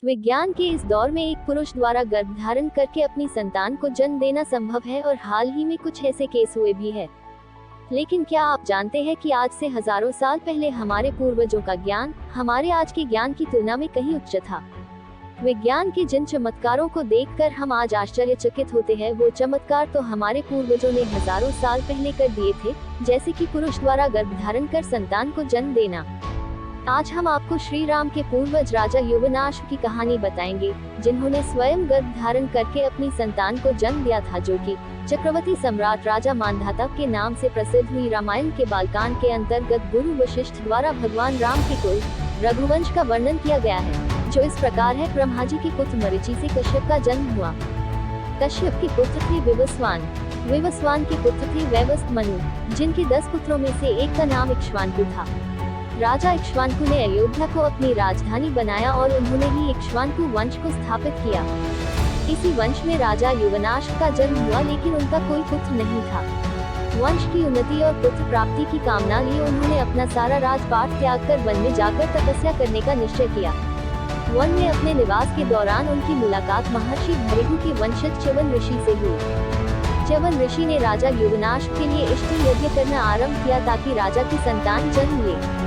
विज्ञान के इस दौर में एक पुरुष द्वारा गर्भ धारण करके अपनी संतान को जन्म देना संभव है और हाल ही में कुछ ऐसे केस हुए भी है। लेकिन क्या आप जानते हैं कि आज से हजारों साल पहले हमारे पूर्वजों का ज्ञान हमारे आज के ज्ञान की तुलना में कहीं उच्च था। विज्ञान के जिन चमत्कारों को देखकर हम आज आश्चर्यचकित होते हैं, वो चमत्कार तो हमारे पूर्वजों ने हजारों साल पहले कर दिए थे, जैसे कि पुरुष द्वारा गर्भ धारण कर संतान को जन्म देना। आज हम आपको श्री राम के पूर्वज राजा युवनाश्व की कहानी बताएंगे, जिन्होंने स्वयं गर्भ धारण करके अपनी संतान को जन्म दिया था, जो कि चक्रवर्ती सम्राट राजा मांधाता के नाम से प्रसिद्ध हुई। रामायण के बालकांड के अंतर्गत गुरु वशिष्ठ द्वारा भगवान राम के कुल रघुवंश का वर्णन किया गया है, जो इस प्रकार है। ब्रह्मा जी के पुत्र मरीचि से कश्यप का जन्म हुआ। कश्यप के पुत्र थे विवस्वान, विवस्वान के पुत्र थे वैवस्वत मनु, जिनके 10 पुत्रों में से एक का नाम इक्ष्वाकु था। राजा इक्ष्वाकु ने अयोध्या को अपनी राजधानी बनाया और उन्होंने ही इक्ष्वाकु वंश को स्थापित किया। इसी वंश में राजा युवनाश्व का जन्म हुआ, लेकिन उनका कोई पुत्र नहीं था। वंश की उन्नति और पुत्र प्राप्ति की कामना लिए उन्होंने अपना सारा राजपाट त्याग कर वन में जाकर तपस्या करने का निश्चय किया। वन में अपने निवास के दौरान उनकी मुलाकात महर्षि भृगु के वंशज च्यवन ऋषि से हुई। च्यवन ऋषि ने राजा युवनाश्व के लिए इष्ट यज्ञ करना आरंभ किया, ताकि राजा की संतान जन्म ले।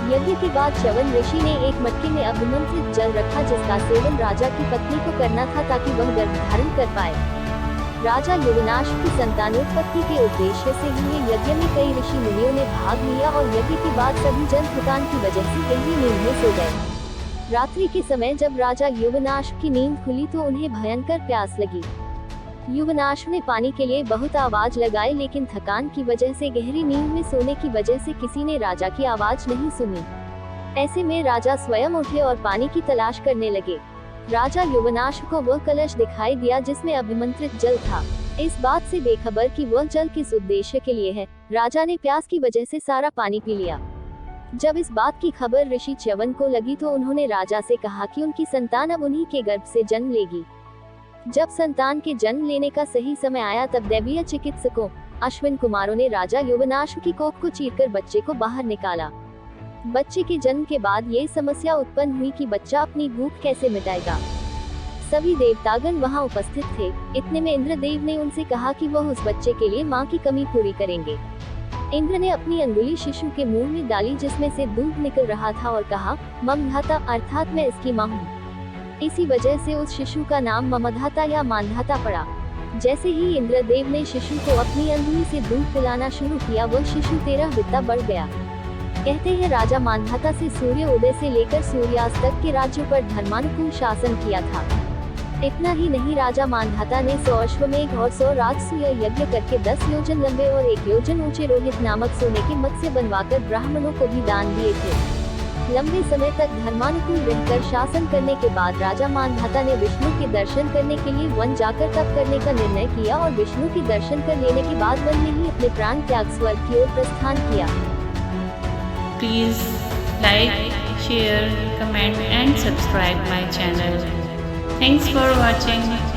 यज्ञ के बाद च्यवन ऋषि ने एक मटके में अभिमंत्रित जल रखा, जिसका सेवन राजा की पत्नी को करना था, ताकि वह गर्भ धारण कर पाए। राजा युवनाश्व की संतानोत्पत्ति के उद्देश्य से हुए यज्ञ में कई ऋषि मुनियों ने भाग लिया और यज्ञ के बाद सभी जन थकान की वजह से गहरी नींद में सो गए। रात्रि के समय जब राजा युवनाश्व की नींद खुली तो उन्हें भयंकर प्यास लगी। युवनाश्व ने पानी के लिए बहुत आवाज लगाई, लेकिन थकान की वजह से गहरी नींद में सोने की वजह से किसी ने राजा की आवाज नहीं सुनी। ऐसे में राजा स्वयं उठे और पानी की तलाश करने लगे। राजा युवनाश्व को वह कलश दिखाई दिया जिसमें अभिमंत्रित जल था। इस बात से बेखबर कि वह जल किस उद्देश्य के लिए है, राजा ने प्यास की वजह से सारा पानी पी लिया। जब इस बात की खबर ऋषि च्यवन को लगी तो उन्होंने राजा से कहा कि उनकी संतान अब उन्हीं के गर्भ से जन्म लेगी। जब संतान के जन्म लेने का सही समय आया, तब दैवीय चिकित्सकों अश्विन कुमारों ने राजा युवनाश्व की कोख को चीरकर बच्चे को बाहर निकाला। बच्चे के जन्म के बाद ये समस्या उत्पन्न हुई कि बच्चा अपनी भूख कैसे मिटाएगा। सभी देवतागण वहां उपस्थित थे। इतने में इंद्रदेव ने उनसे कहा कि वह उस बच्चे के लिए मां की कमी पूरी करेंगे। इंद्र ने अपनी अंगुली शिशु के मुंह में डाली, जिसमें से दूध निकल रहा था, और कहा, ममधाता, अर्थात मैं इसकी मां हूँ। इसी वजह से उस शिशु का नाम ममधाता या मांधाता पड़ा। जैसे ही इंद्रदेव ने शिशु को अपनी अंगुली से दूध पिलाना शुरू किया, वह शिशु 13 बित्ता बढ़ गया। कहते हैं राजा मांधाता से सूर्य उदय से लेकर सूर्यास्त तक के राज्यों पर धर्मानुकूल शासन किया था। इतना ही नहीं, राजा मांधाता ने 100 अश्वमेघ और 100 राजसूय यज्ञ करके 10 योजन लंबे और 1 योजन ऊंचे रोहित नामक सोने के मत्स्य बनवाकर ब्राह्मणों को भी दान दिए थे। लंबे समय तक धर्मानुकूल रहकर शासन करने के बाद राजा मांधाता ने विष्णु के दर्शन करने के लिए वन जाकर तप करने का निर्णय किया, और विष्णु के दर्शन कर लेने के बाद वन में ही अपने प्राण त्याग स्वर्ग की ओर प्रस्थान किया। Please like, share, comment and subscribe my channel. Thanks for watching.